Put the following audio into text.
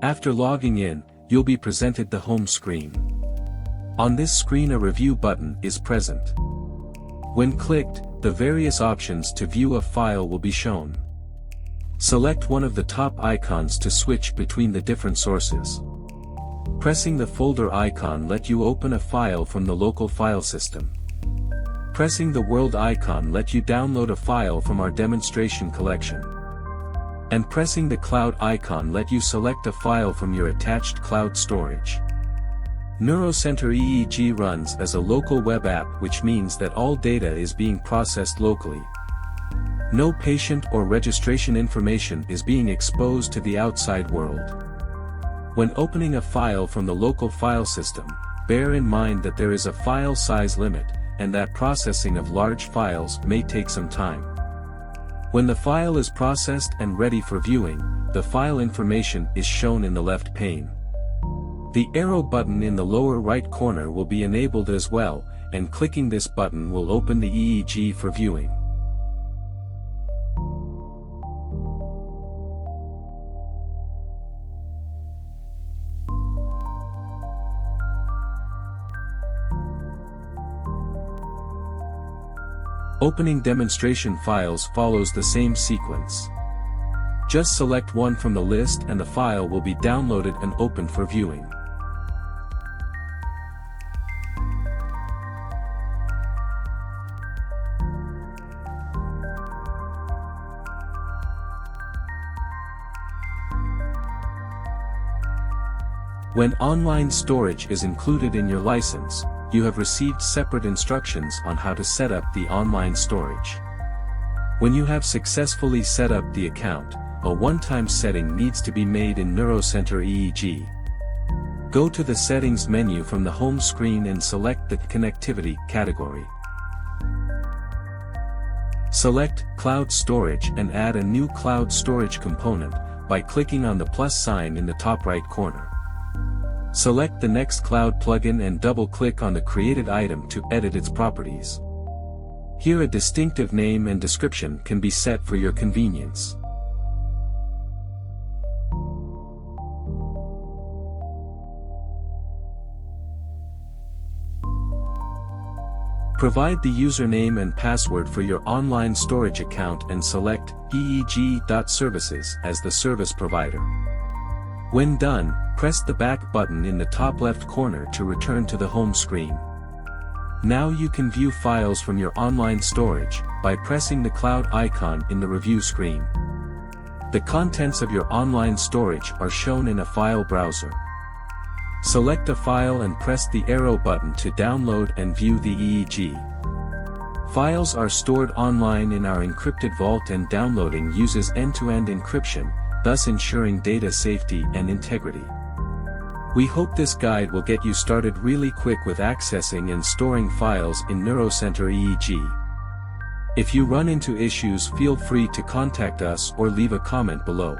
After logging in, you'll be presented the home screen. On this screen a review button is present. When clicked, the various options to view a file will be shown. Select one of the top icons to switch between the different sources. Pressing the folder icon let you open a file from the local file system. Pressing the world icon let you download a file from our demonstration collection. And pressing the cloud icon let you select a file from your attached cloud storage. NeuroCenter EEG runs as a local web app, which means that all data is being processed locally. No patient or registration information is being exposed to the outside world. When opening a file from the local file system, bear in mind that there is a file size limit, and that processing of large files may take some time. When the file is processed and ready for viewing, the file information is shown in the left pane. The arrow button in the lower right corner will be enabled as well, and clicking this button will open the EEG for viewing. Opening demonstration files follows the same sequence. Just select one from the list and the file will be downloaded and opened for viewing. When online storage is included in your license, you have received separate instructions on how to set up the online storage. When you have successfully set up the account, a one-time setting needs to be made in NeuroCenter EEG. Go to the Settings menu from the home screen and select the Connectivity category. Select Cloud Storage and add a new cloud storage component by clicking on the plus sign in the top right corner. Select the next cloud plugin and double-click on the created item to edit its properties. Here a distinctive name and description can be set for your convenience. Provide the username and password for your online storage account and select EEG.Services as the service provider. When done, press the back button in the top left corner to return to the home screen. Now you can view files from your online storage by pressing the cloud icon in the review screen. The contents of your online storage are shown in a file browser. Select a file and press the arrow button to download and view the EEG. Files are stored online in our encrypted vault and downloading uses end-to-end encryption, thus ensuring data safety and integrity. We hope this guide will get you started really quick with accessing and storing files in NeuroCenter EEG. If you run into issues, feel free to contact us or leave a comment below.